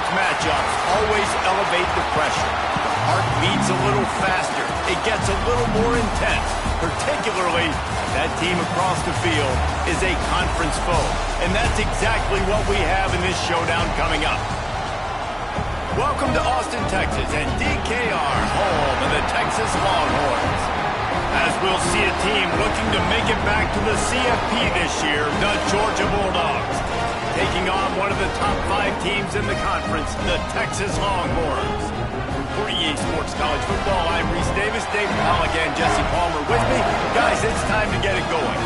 conference matchups always elevate the pressure. The heart beats a little faster. It gets a little more intense, particularly if that team across the field is a conference foe. And that's exactly what we have in this showdown coming up. Welcome to Austin, Texas, and DKR, home of the Texas Longhorns. As we'll see a team looking to make it back to the CFP this year, the Georgia Bulldogs, taking on one of the top 5 teams in the conference, the Texas Longhorns. For EA Sports College Football, I'm Reese Davis, Dave Pollock, and Jesse Palmer with me. Guys, it's time to get it going.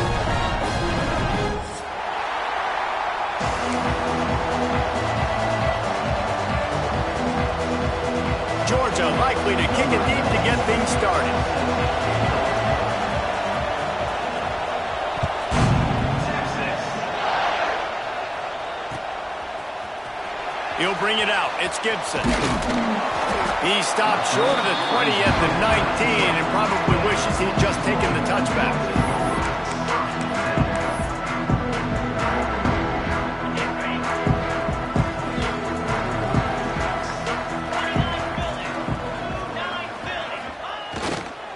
Georgia likely to kick it deep to get things started. He'll bring it out. It's Gibson. He stopped short of the 20 at the 19 and probably wishes he'd just taken the touchback.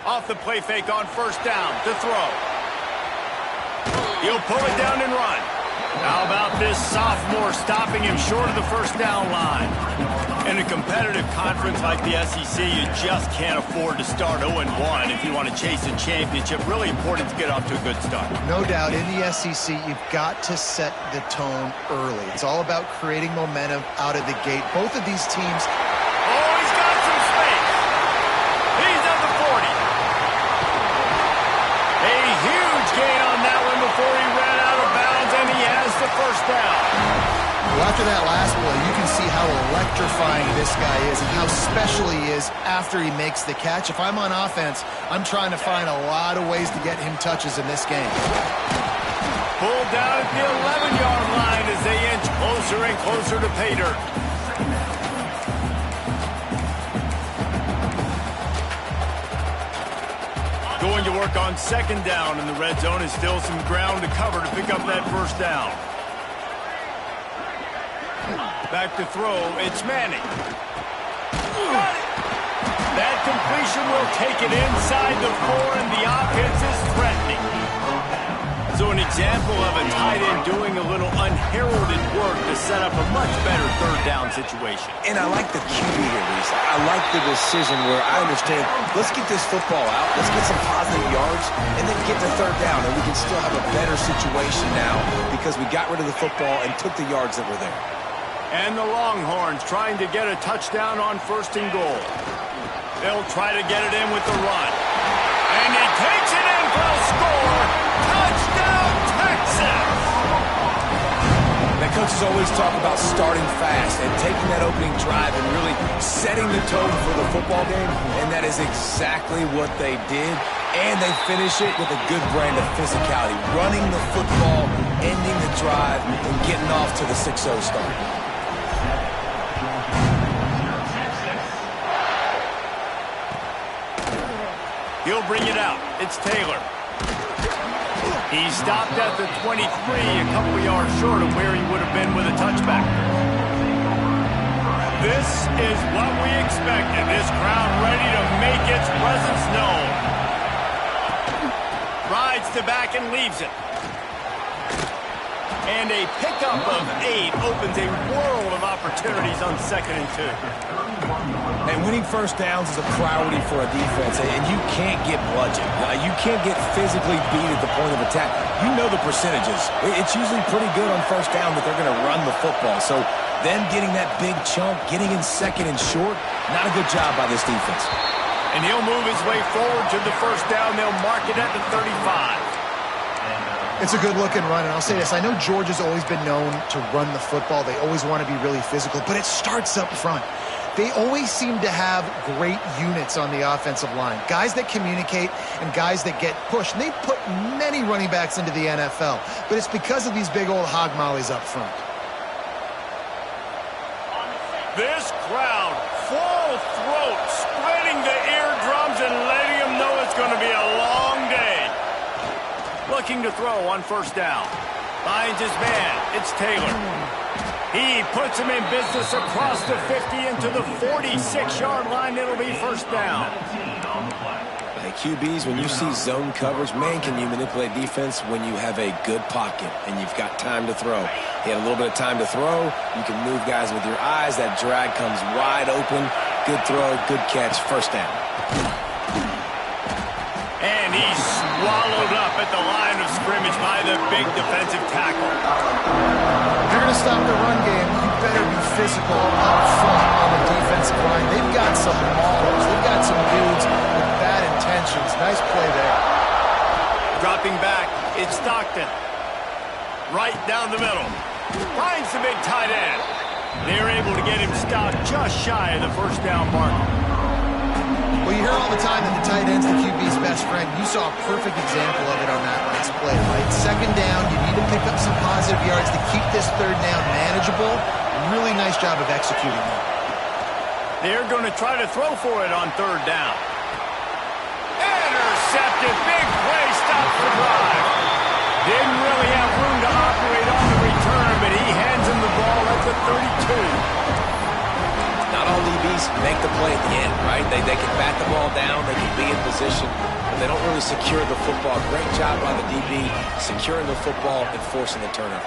Off the play fake on first down to throw. He'll pull it down and run. How about this sophomore stopping him short of the first down line? In a competitive conference like the SEC, you just can't afford to start 0-1 if you want to chase a championship. Really important to get off to a good start. No doubt, in the SEC, you've got to set the tone early. It's all about creating momentum out of the gate. Both of these teams... Oh, he's got some space. He's at the 40. A huge gain on that one before he ran out of bounds, and he has the first down. Well, after that last play, you can see how electrifying this guy is and how special he is after he makes the catch. If I'm on offense, I'm trying to find a lot of ways to get him touches in this game. Pulled down at the 11-yard line as they inch closer and closer to pay dirt. Going to work on second down, and the red zone is still some ground to cover to pick up that first down. Back to throw, it's Manning. That completion will take it inside the 4, and the offense is threatening. So an example of a tight end doing a little unheralded work to set up a much better third down situation. And I like the QB here, Reese. I like the decision where I understand, let's get this football out, let's get some positive yards, and then get to third down, and we can still have a better situation now because we got rid of the football and took the yards that were there. And the Longhorns trying to get a touchdown on first and goal. They'll try to get it in with the run. And he takes it in for a score. Touchdown, Texas! Now, coaches always talk about starting fast and taking that opening drive and really setting the tone for the football game, and that is exactly what they did. And they finish it with a good brand of physicality, running the football, ending the drive, and getting off to the 6-0 start. He'll bring it out. It's Taylor. He stopped at the 23, a couple yards short of where he would have been with a touchback. This is what we expected. This crowd ready to make its presence known. Rides to back and leaves it. And a pickup of 8 opens a world of opportunities on 2nd and 2. And winning first downs is a priority for a defense, and you can't get bludgeoned. You can't get physically beat at the point of attack. You know the percentages. It's usually pretty good on first down that they're going to run the football. So them getting that big chunk, getting in 2nd and short, not a good job by this defense. And he'll move his way forward to the first down. They'll mark it at the 35. It's a good-looking run, and I'll say this. I know Georgia's always been known to run the football. They always want to be really physical, but it starts up front. They always seem to have great units on the offensive line. Guys that communicate and guys that get pushed. And they've put many running backs into the NFL, but it's because of these big old hog mollies up front. This crowd, full throat, spreading the eardrums and letting them know it's going to be a long day. Looking to throw on first down. Finds his man. It's Taylor. He puts him in business across the 50 into the 46-yard line. It'll be first down. Hey, QBs, when you see zone coverage, man, can you manipulate defense when you have a good pocket and you've got time to throw. He had a little bit of time to throw. You can move guys with your eyes. That drag comes wide open. Good throw, good catch, first down. And he's swallowed up at the line of scrimmage by the big defensive tackle. If you're going to stop the run game, you better be physical up front on the defensive line. They've got some maulers. They've got some dudes with bad intentions. Nice play there. Dropping back, it's Stockton. Right down the middle. Finds the big tight end. They're able to get him stopped just shy of the first down marker. Well, you hear all the time that the tight end's the QB's best friend. You saw a perfect example of it on that last play, right? Second down, you need to pick up some positive yards to keep this third down manageable. Really nice job of executing that. They're going to try to throw for it on third down. Intercepted. Big play. Stops the drive. Didn't really have room to operate on the return, but he hands him the ball at the 32. Not all DBs make the play at the end, right? They can bat the ball down, they can be in position, but they don't really secure the football. Great job by the DB securing the football and forcing the turnover.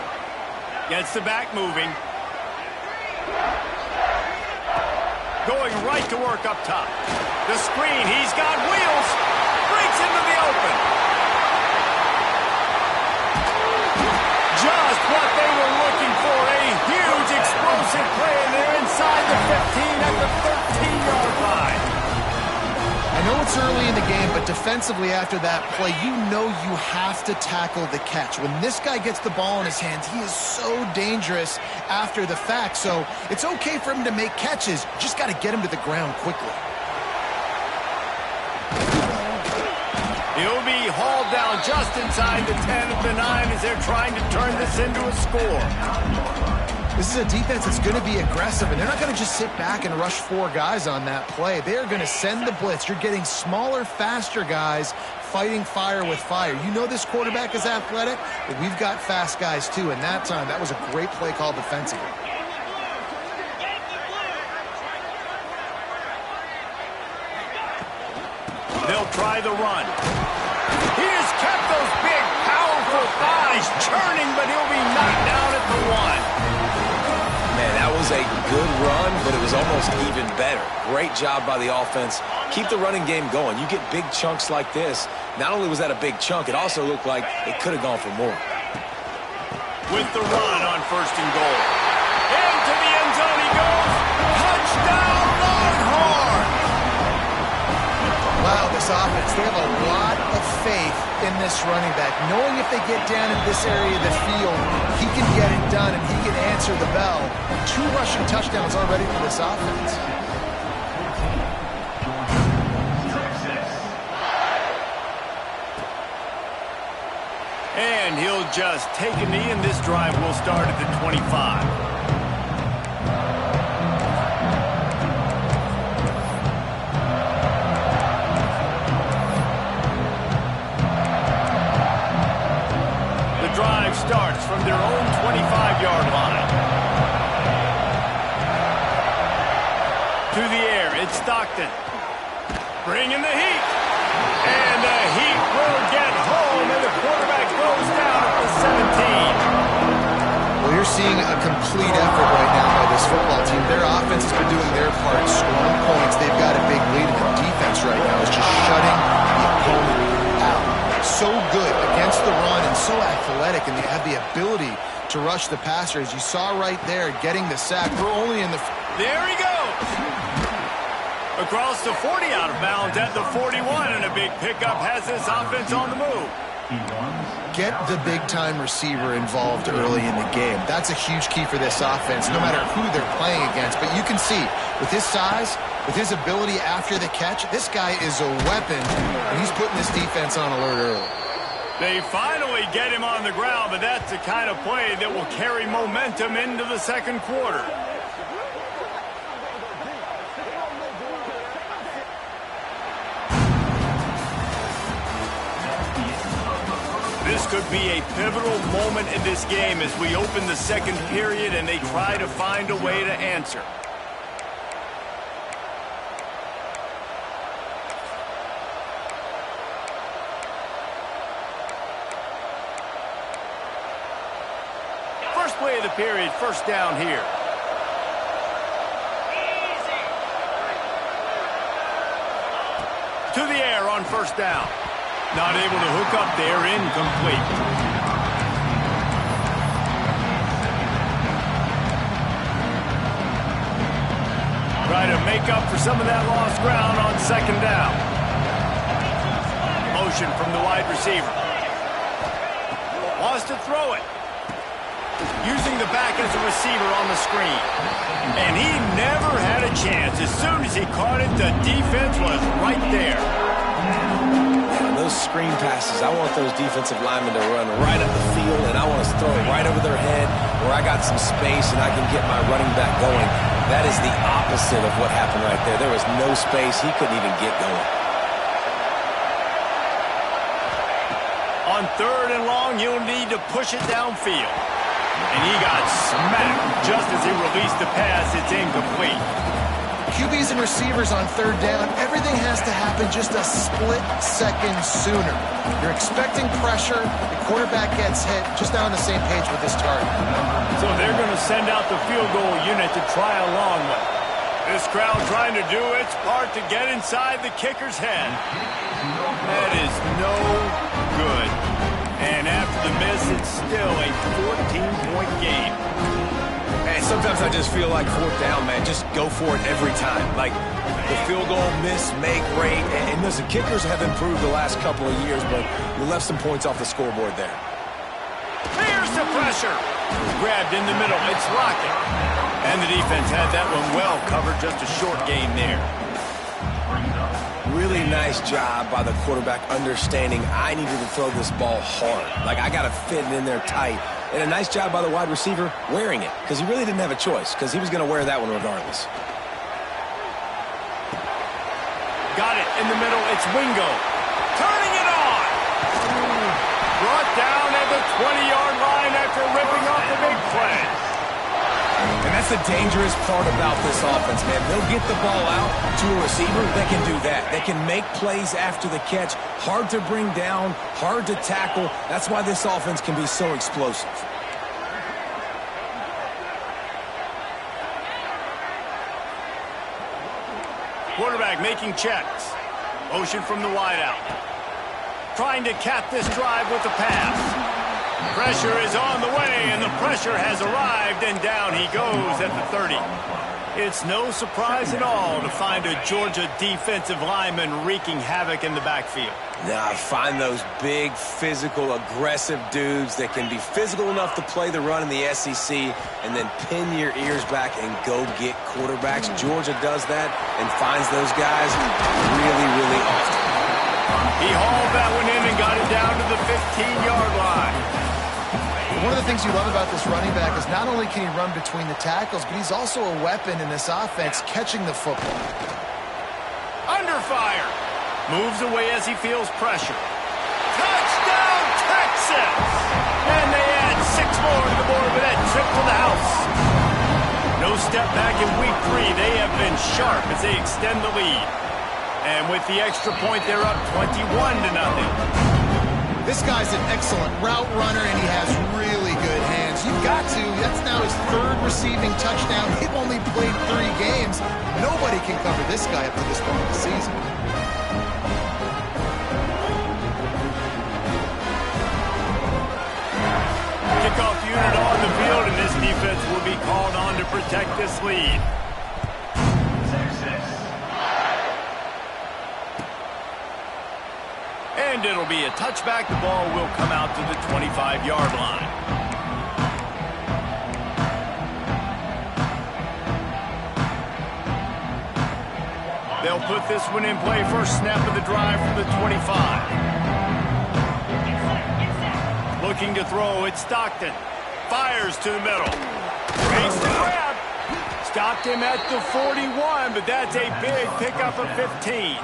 Gets the back moving. Going right to work up top. The screen, he's got wheels. Breaks into the open. Just what they were looking for. A huge explosive play, and they're inside the 15 at the 13-yard line. I know it's early in the game, but defensively after that play, you know you have to tackle the catch. When this guy gets the ball in his hands, he is so dangerous after the fact. So it's okay for him to make catches. Just got to get him to the ground quickly. He'll be hauled down just inside the 10 of the 9 as they're trying to turn this into a score. This is a defense that's going to be aggressive, and they're not going to just sit back and rush 4 guys on that play. They are going to send the blitz. You're getting smaller, faster guys fighting fire with fire. You know this quarterback is athletic, but we've got fast guys too, and that time, that was a great play call defensively. They'll try the run. He has kept those big, powerful thighs churning, but he'll be knocked down at the 1. Man, that was a good run, but it was almost even better. Great job by the offense. Keep the running game going. You get big chunks like this. Not only was that a big chunk, it also looked like it could have gone for more. With the run on first and goal. Into the end zone he goes. Touchdown, Longhorn! Wow, this offense, they have a lot of faith in this running back. Knowing if they get down in this area of the field, he can get it done and he can answer the bell. 2 rushing touchdowns already for this offense. And he'll just take a knee, and this drive will start at the 25. Drive starts from their own 25-yard line. To the air, it's Stockton. Bringing the heat. And the heat will get home, and the quarterback goes down at the 17. Well, you're seeing a complete effort right now by this football team. Their offense has been doing their part, scoring points. They've got a big lead, and the defense right now is just shutting the opponent out. So good against the run and so athletic, and they have the ability to rush the passer. As you saw right there, getting the sack. We're only in the... There he goes! Across the 40, out of bounds at the 41, and a big pickup has this offense on the move. Get the big-time receiver involved early in the game. That's a huge key for this offense, no matter who they're playing against. But you can see, with his size, with his ability after the catch, this guy is a weapon, and he's putting this defense on alert early. They finally get him on the ground, but that's the kind of play that will carry momentum into the second quarter. This This could be a pivotal moment in this game as we open the second period and they try to find a way to answer. First play of the period, first down here. To the air on first down. Not able to hook up there, incomplete. Try to make up for some of that lost ground on second down. Motion from the wide receiver. Wants to throw it. Using the back as a receiver on the screen. And he never had a chance. As soon as he caught it, the defense was right there. Those screen passes, I want those defensive linemen to run right up the field, and I want to throw it right over their head where I got some space and I can get my running back going. That is the opposite of what happened right there. There was no space. He couldn't even get going. On third and long, you'll need to push it downfield. And he got smacked just as he released the pass. It's incomplete. QBs and receivers on third down, everything has to happen just a split second sooner. You're expecting pressure, the quarterback gets hit, just not on the same page with this target. So they're going to send out the field goal unit to try a long one. This crowd trying to do its part to get inside the kicker's head. That is no good. And after the miss, it's still a 14-point game. Man, sometimes I just feel like fourth down, man. Just go for it every time. Like the field goal, miss, make, rate. And listen, kickers have improved the last couple of years, but we left some points off the scoreboard there. Here's the pressure. Grabbed in the middle. It's Lockett. And the defense had that one well covered. Just a short gain there. Really nice job by the quarterback understanding I needed to throw this ball hard. Like I got to fit it in there tight. And a nice job by the wide receiver wearing it, because he really didn't have a choice, because he was going to wear that one regardless. Got it in the middle. It's Wingo. Turning it on. Brought down at the 20-yard line after ripping off the big play. And that's the dangerous part about this offense, man. They'll get the ball out to a receiver. They can do that. They can make plays after the catch. Hard to bring down, hard to tackle. That's why this offense can be so explosive. Quarterback making checks. Motion from the wideout. Trying to cap this drive with the pass. Pressure is on the way, and the pressure has arrived, and down he goes at the 30. It's no surprise at all to find a Georgia defensive lineman wreaking havoc in the backfield. Now, find those big, physical, aggressive dudes that can be physical enough to play the run in the SEC and then pin your ears back and go get quarterbacks. Georgia does that and finds those guys really, really often. He hauled that one in and got it down to the 15-yard line. One of the things you love about this running back is not only can he run between the tackles, but he's also a weapon in this offense catching the football. Under fire. Moves away as he feels pressure. Touchdown, Texas! And they add 6 more to the board with that trip to the house. No step back in week 3. They have been sharp as they extend the lead. And with the extra point, they're up 21-0. This guy's an excellent route runner, and he has really good hands. You've got to. That's now his 3rd receiving touchdown. He's only played 3 games. Nobody can cover this guy up to this point of the season. Kickoff unit on the field, and this defense will be called on to protect this lead. And it'll be a touchback. The ball will come out to the 25-yard line. They'll put this one in play. First snap of the drive from the 25. Looking to throw. It's Stockton. Fires to the middle. Makes the grab. Stopped him at the 41, but that's a big pickup of 15.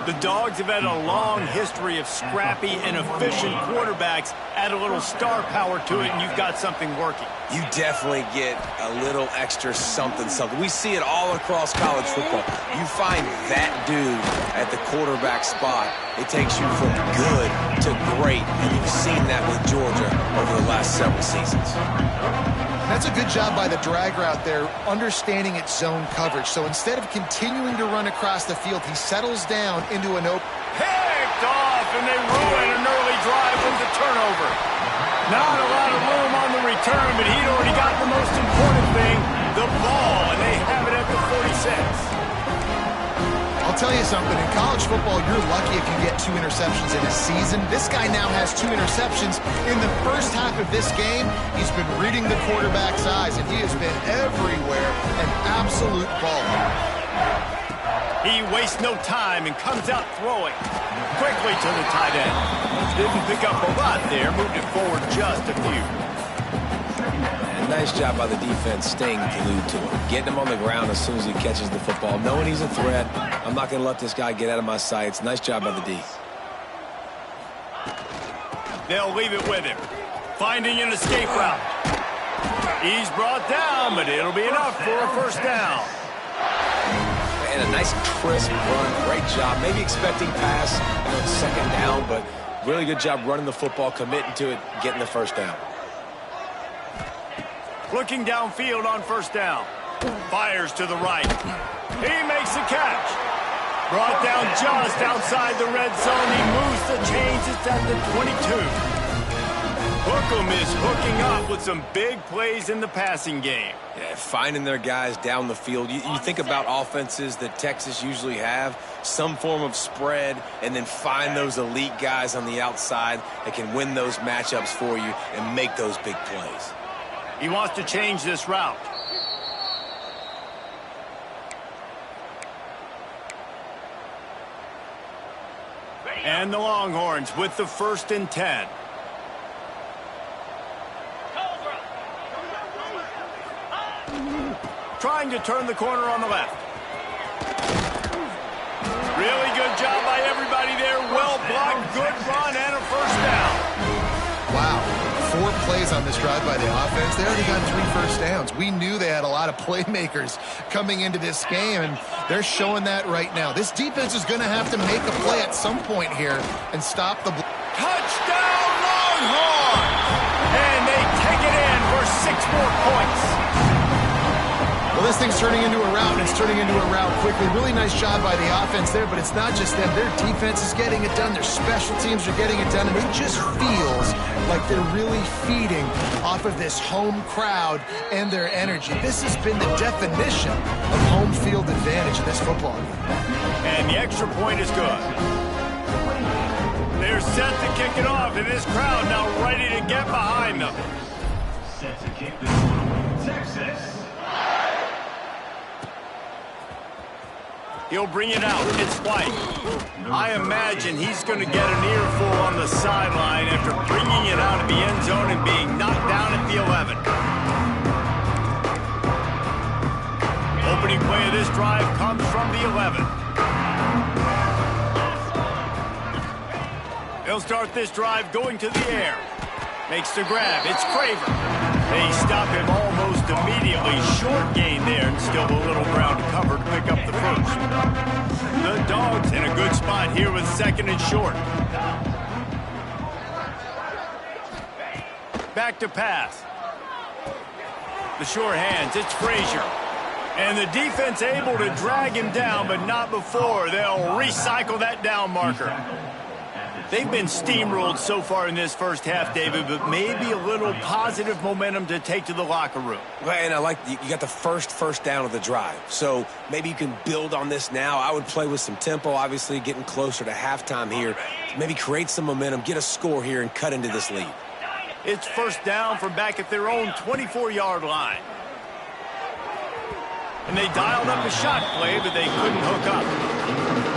The Dogs have had a long history of scrappy and efficient quarterbacks. Add a little star power to it, and you've got something working. You definitely get a little extra something. We see it all across college football. You find that dude at the quarterback spot, it takes you from good to great, and you've seen that with Georgia over the last several seasons. That's a good job by the drag route there, understanding its zone coverage. So instead of continuing to run across the field, he settles down into an open. Picked off, and they ruin an early drive with the turnover. Not a lot of room on the return, but he'd already got the most important thing, the ball, and they have it at the 46. I'll tell you something, in college football, you're lucky if you get 2 interceptions in a season. This guy now has 2 interceptions. In the first half of this game, he's been reading the quarterback's eyes, and he has been everywhere, an absolute baller. He wastes no time and comes out throwing quickly to the tight end. Didn't pick up a lot there, moved it forward just a few. Nice job by the defense staying glued to him. Getting him on the ground as soon as he catches the football. Knowing he's a threat. I'm not going to let this guy get out of my sights. Nice job by the D. They'll leave it with him. Finding an escape route. He's brought down, but it'll be enough for a first down. And a nice crisp run. Great job. Maybe expecting pass, second down, but really good job running the football, committing to it, getting the first down. Looking downfield on first down. Fires to the right. He makes the catch. Brought down just outside the red zone. He moves the chains. It's at the 22. Hookem is hooking up with some big plays in the passing game. Yeah, finding their guys down the field. You think about offenses that Texas usually have, some form of spread, and then find those elite guys on the outside that can win those matchups for you and make those big plays. He wants to change this route. And the Longhorns with the 1st and 10. Trying to turn the corner on the left. Really good job by everybody there. Well blocked, good run, and a first down. Wow. 4 plays on this drive by the offense. They already got 3 first downs. We knew they had a lot of playmakers coming into this game, and they're showing that right now. This defense is going to have to make a play at some point here and stop the... Touchdown, Longhorns! And they take it in for 6 more points. Well, this thing's turning into a rout, and it's turning into a rout quickly. Really nice job by the offense there, but it's not just them. Their defense is getting it done. Their special teams are getting it done, and it just feels like they're really feeding off of this home crowd and their energy. This has been the definition of home field advantage in this football game. And the extra point is good. They're set to kick it off, and this crowd now ready to get behind them. Set to kick this one, Texas. He'll bring it out. It's White. I imagine he's going to get an earful on the sideline after bringing it out of the end zone and being knocked down at the 11. Opening play of this drive comes from the 11. He'll start this drive going to the air. Makes the grab. It's Craver. They stop him almost immediately. Short gain there, and still a little ground covered to pick up the first. The Dogs in a good spot here with 2nd and short. Back to pass. The sure hands, it's Frazier. And the defense able to drag him down, but not before. They'll recycle that down marker. They've been steamrolled so far in this first half, David, but maybe a little positive momentum to take to the locker room. Well, and I like you got the first down of the drive, so maybe you can build on this now. I would play with some tempo, obviously getting closer to halftime here. Maybe create some momentum, get a score here, and cut into this lead. It's first down from back at their own 24-yard line. And they dialed up a shot play, but they couldn't hook up.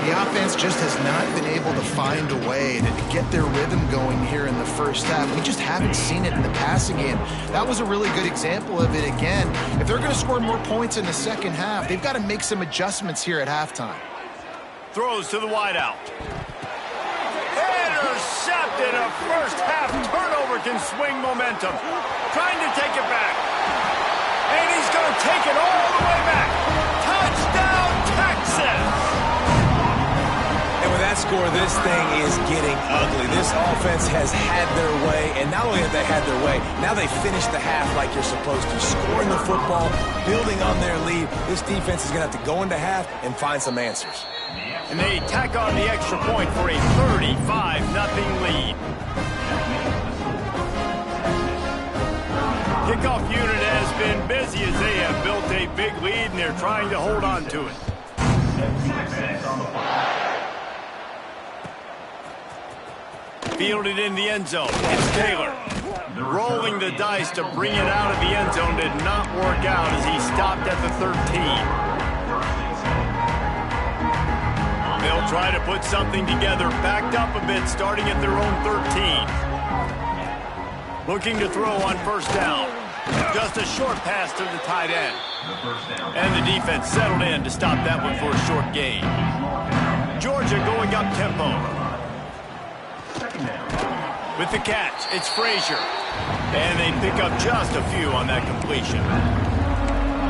The offense just has not been able to find a way to get their rhythm going here in the first half. We just haven't seen it in the passing game. That was a really good example of it again. If they're going to score more points in the second half, they've got to make some adjustments here at halftime. Throws to the wideout. Intercepted. A first-half turnover can swing momentum. Trying to take it back. And he's going to take it all the way back. Touchdown, Texas! And with that score, this thing is getting ugly. This offense has had their way, and not only have they had their way, now they finish the half like you're supposed to, scoring the football, building on their lead. This defense is going to have to go into half and find some answers. And they tack on the extra point for a 35-0 lead. Kickoff unit has been busy as they have built a big lead, and they're trying to hold on to it. Fielded in the end zone. It's Taylor. Rolling the dice to bring it out of the end zone did not work out as he stopped at the 13. They'll try to put something together, backed up a bit, starting at their own 13. Looking to throw on first down. Just a short pass to the tight end. And the defense settled in to stop that one for a short gain. Georgia going up tempo. With the catch, it's Frazier. And they pick up just a few on that completion.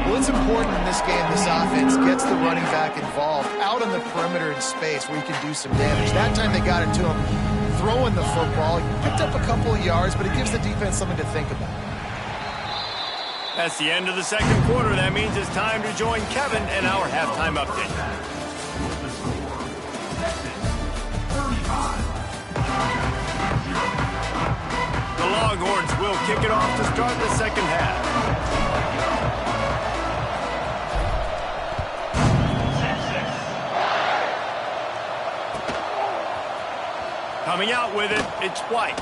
Well, it's important in this game this offense gets the running back involved out on the perimeter in space where he can do some damage. That time they got it to him throwing the football. He picked up a couple of yards, but it gives the defense something to think about. That's the end of the second quarter. That means it's time to join Kevin in our halftime update. The Longhorns will kick it off to start the second half. Coming out with it, it's White.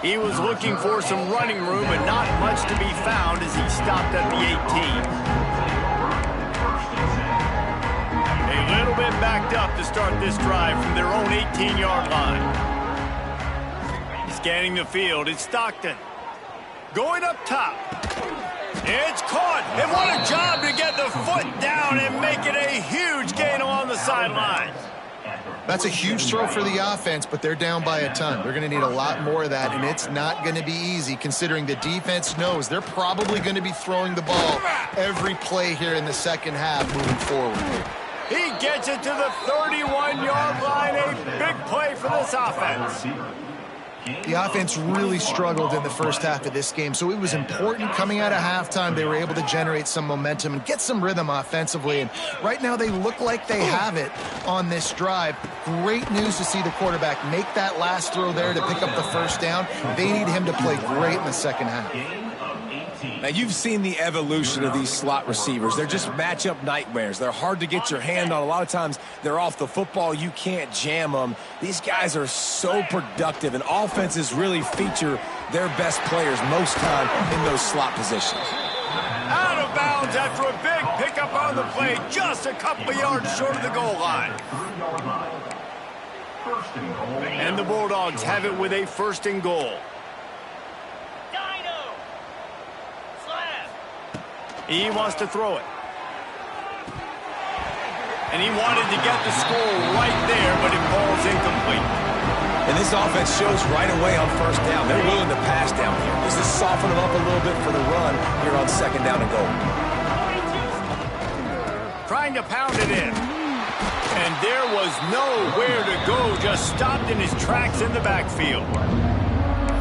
He was looking for some running room, but not much to be found as he stopped at the 18. A little bit backed up to start this drive from their own 18-yard line. Scanning the field, it's Stockton. Going up top. It's caught. And what a job to get the foot down and make it a huge gain along the sideline. That's a huge throw for the offense, but they're down by a ton. They're going to need a lot more of that, and it's not going to be easy considering the defense knows they're probably going to be throwing the ball every play here in the second half moving forward. He gets it to the 31-yard line. A big play for this offense. The offense really struggled in the first half of this game, so it was important coming out of halftime they were able to generate some momentum and get some rhythm offensively. And right now they look like they have it on this drive. Great news to see the quarterback make that last throw there to pick up the first down. They need him to play great in the second half. Now, you've seen the evolution of these slot receivers. They're just matchup nightmares. They're hard to get your hand on. A lot of times, they're off the football. You can't jam them. These guys are so productive, and offenses really feature their best players most time in those slot positions. Out of bounds after a big pickup on the play, just a couple of yards short of the goal line. And the Bulldogs have it with a first and goal. He wants to throw it. And he wanted to get the score right there, but it falls incomplete. And this offense shows right away on first down. They're willing to pass down here. This is softening them up a little bit for the run here on second down and goal. Trying to pound it in. And there was nowhere to go, just stopped in his tracks in the backfield.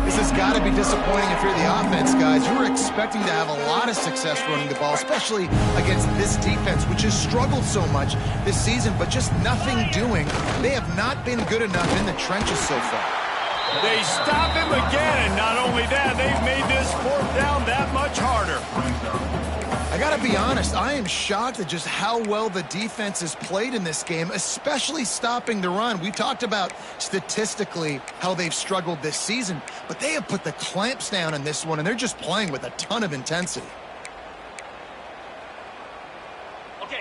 This has got to be disappointing if you're the offense, guys. You were expecting to have a lot of success running the ball, especially against this defense, which has struggled so much this season, but just nothing doing. They have not been good enough in the trenches so far. They stop him again, and not only that, they've made this fourth down that much harder. I got to be honest, I am shocked at just how well the defense has played in this game, especially stopping the run. We talked about statistically how they've struggled this season, but they have put the clamps down in this one, and they're just playing with a ton of intensity.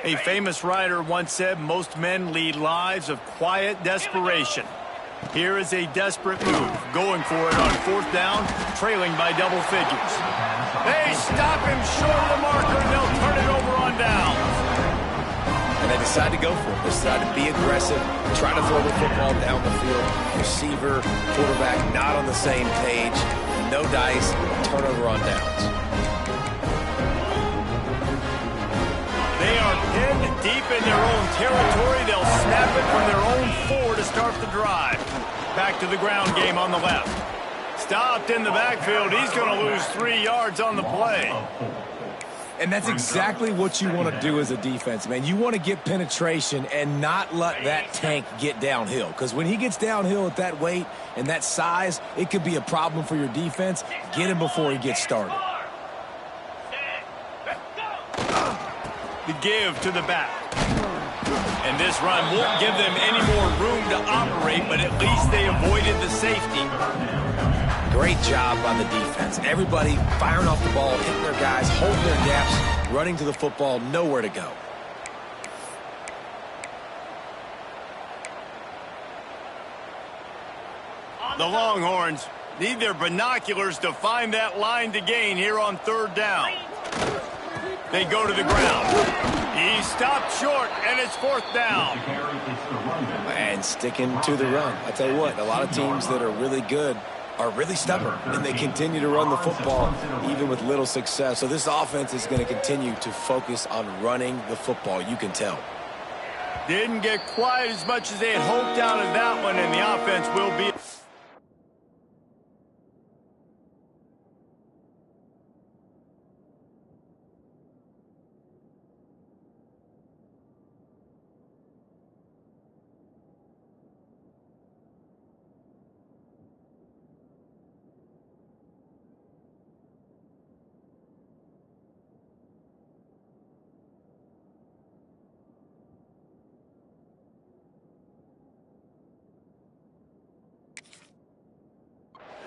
A famous writer once said, most men lead lives of quiet desperation. Here is a desperate move, going for it on fourth down, trailing by double figures. They stop him short of the marker, and they'll turn it over on downs. And they decide to go for it. They decide to be aggressive, try to throw the football down the field. Receiver, quarterback, not on the same page. No dice, turnover on downs. They are pinned deep in their own territory. They'll snap it from their own 4 to start the drive. Back to the ground game on the left. Stopped in the backfield. He's going to lose 3 yards on the play. And that's exactly what you want to do as a defense, man. You want to get penetration and not let that tank get downhill. Because when he gets downhill at that weight and that size, it could be a problem for your defense. Get him before he gets started. The give to the back. And this run won't give them any more room to operate, but at least they avoided the safety. Great job by the defense. Everybody firing off the ball, hitting their guys, holding their gaps, running to the football, nowhere to go. The Longhorns need their binoculars to find that line to gain here on 3rd down. They go to the ground. He stopped short, and it's 4th down. And sticking to the run. I tell you what, a lot of teams that are really good are really stubborn, and they continue to run the football even with little success. So this offense is going to continue to focus on running the football, you can tell. Didn't get quite as much as they had hoped out of that one, and the offense will be...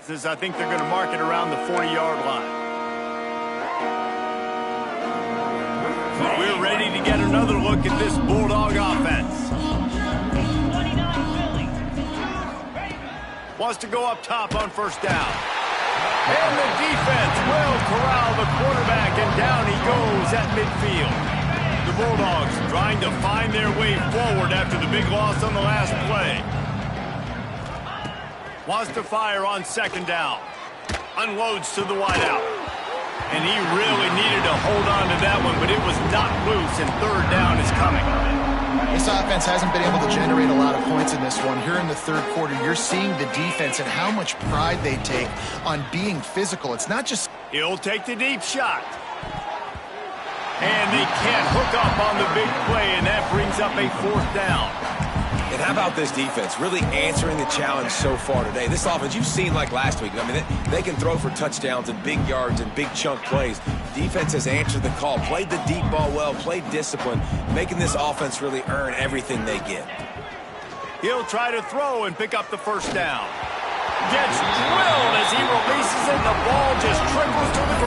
I think they're going to mark it around the 40-yard line. So we're ready to get another look at this Bulldog offense. Wants to go up top on 1st down. And the defense will corral the quarterback, and down he goes at midfield. The Bulldogs trying to find their way forward after the big loss on the last play. Wants to fire on 2nd down. Unloads to the wideout. And he really needed to hold on to that one, but it was not loose, and 3rd down is coming. This offense hasn't been able to generate a lot of points in this one. Here in the 3rd quarter, you're seeing the defense and how much pride they take on being physical. It's not just... He'll take the deep shot. And they can't hook up on the big play, and that brings up a 4th down. And how about this defense really answering the challenge so far today? This offense, you've seen like last week. I mean, they can throw for touchdowns and big yards and big chunk plays. Defense has answered the call, played the deep ball well, played discipline, making this offense really earn everything they get. He'll try to throw and pick up the 1st down. Gets drilled as he releases it. The ball just trickles to the